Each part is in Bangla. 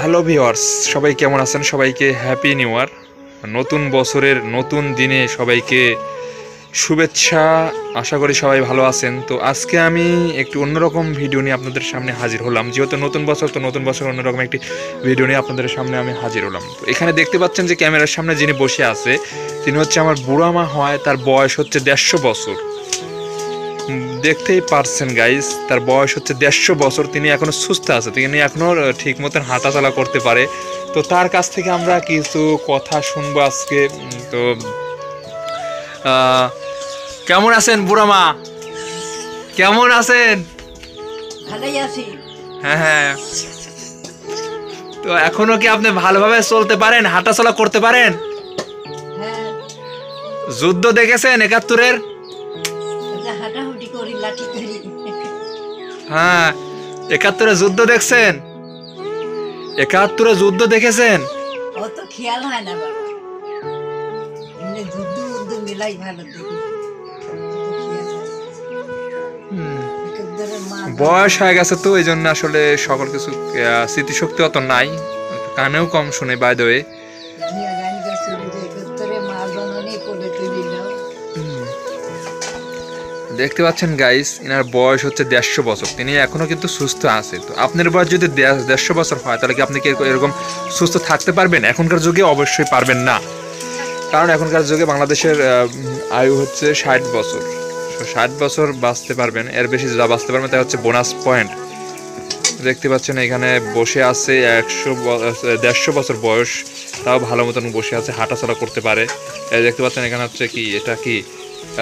হ্যালো ভিউয়ার্স, সবাই কেমন আছেন? সবাইকে হ্যাপি নিউ ইয়ার। নতুন বছরের নতুন দিনে সবাইকে শুভেচ্ছা। আশা করি সবাই ভালো আছেন। তো আজকে আমি একটু অন্যরকম ভিডিও নিয়ে আপনাদের সামনে হাজির হলাম। যেহেতু নতুন বছর, তো নতুন বছর অন্যরকম একটি ভিডিও নিয়ে আপনাদের সামনে আমি হাজির হলাম। তো এখানে দেখতে পাচ্ছেন যে ক্যামেরার সামনে যিনি বসে আছে তিনি হচ্ছে আমার বুড়া মা হয়। তার বয়স হচ্ছে 150 বছর। দেখতেই পারছেন গাইস, তার বয়স হচ্ছে 150 বছর। তিনি এখনো সুস্থ আছে, তিনি এখনো ঠিক মতন হাঁটাচলা করতে পারে। তো তার কাছ থেকে আমরা কিছু কথা শুনবো আজকে। তো কেমন আছেন বুড়া মা? কেমন আছেন? ভালোই আছি। হ্যাঁ হ্যাঁ। তো এখনো কি আপনি ভালোভাবে চলতে পারেন, হাঁটাচলা করতে পারেন? হ্যাঁ, যুদ্ধ দেখেছেন 71-এর? এটা হাঁটাহুটি করি, লাঠি করি। হ্যাঁ, 71-এ যুদ্ধ দেখছেন? 71-এ যুদ্ধ দেখেছেন? অত খেয়াল হয় না বাবা, এমনি যুদ্ধ উদ্ধ মিলাই ভালো দেখি। অত খেয়াল হয় না। একেবারে মা বয়স হয়ে গেছে তো এই জন্য আসলে সকল কিছু স্মৃতিশক্তি অত নাই, কানেও কম শুনে বাই দ্য ওয়ে। ধুইয়া গান গেছে যে একেবারে মা জননী কোলে তুলি নাও। দেখতে পাচ্ছেন গাইস, এনার বয়স হচ্ছে 150 বছর। তিনি এখনো কিন্তু সুস্থ আছে। তো আপনার বয়স যদি 150 বছর হয় তাহলে কি আপনি কি এরকম সুস্থ থাকতে পারবেন? এখনকার যুগে অবশ্যই পারবেন না, কারণ এখনকার যুগে বাংলাদেশের আয়ু হচ্ছে 60 বছর। 60 বছর বাঁচতে পারবেন, এর বেশি যা বাঁচতে পারবেন তা হচ্ছে বোনাস পয়েন্ট। দেখতে পাচ্ছেন এখানে বসে আছে 150 বছর বয়স, তাও ভালো মতন বসে আছে, হাঁটাচলা করতে পারে। দেখতে পাচ্ছেন এখানে হচ্ছে কি, এটা কি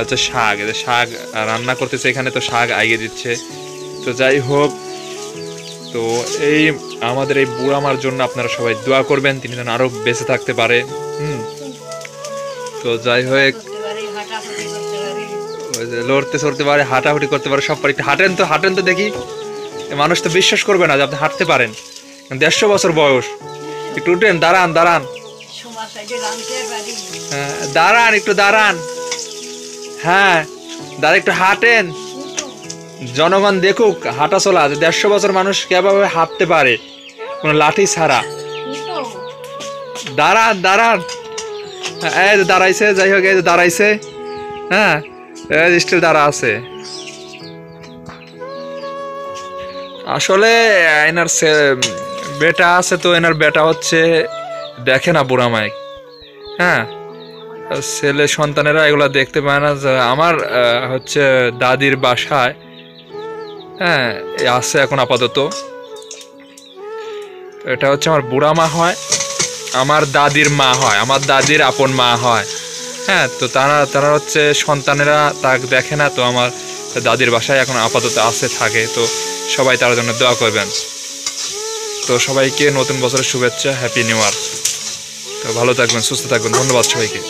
হচ্ছে শাক, এটা শাক রান্না করতেছে এখানে, তো শাক আইয়ে দিচ্ছে। তো যাই হোক, তো এই আমাদের এই বুড়ামার জন্য আপনারা সবাই দোয়া করবেন, তিনি যেন আরো বেঁচে থাকতে পারে। তো যাই হোক, করতে পারি, হাঁটাহুটি করতে পারি। ওই যে লড়তে চড়তে পারে, হাঁটাহুটি করতে পারে, সব পারে। একটু হাঁটেন তো দেখি। মানুষ তো বিশ্বাস করবে না যে আপনি হাঁটতে পারেন, 150 বছর বয়স। একটু উঠেন, দাঁড়ান। সোমা সাইডে রাঁধতে পারি। হ্যাঁ, দাঁড়ান, একটু দাঁড়ান। হ্যাঁ, একটু হাঁটেন, জনগণ দেখুক হাঁটা চলা। 150 বছর মানুষ কিভাবে হাঁটতে পারে কোনো লাঠি ছাড়া। দাঁড়ান। এই যে দাঁড়াইছে, যাই হোক, এই যে দাঁড়াইছে। হ্যাঁ, স্টিল দাঁড়া আছে। আসলে এনার বেটা আছে, তো এনার বেটা হচ্ছে দেখে না বুড়া মাইক। হ্যাঁ, ছেলে সন্তানেরা এগুলা দেখতে পায় না। আমার হচ্ছে দাদির বাসায়, হ্যাঁ, আছে এখন আপাতত। এটা হচ্ছে আমার বুড়া মা হয়, আমার দাদির মা হয়, আমার দাদির আপন মা হয়। হ্যাঁ, তো তারা হচ্ছে সন্তানেরা তাকে দেখে না। তো আমার দাদির বাসায় এখন আপাতত আছে, থাকে। তো সবাই তার জন্য দোয়া করবেন। তো সবাইকে নতুন বছরের শুভেচ্ছা, হ্যাপি নিউ ইয়ার। তো ভালো থাকবেন, সুস্থ থাকবেন, ধন্যবাদ সবাইকে।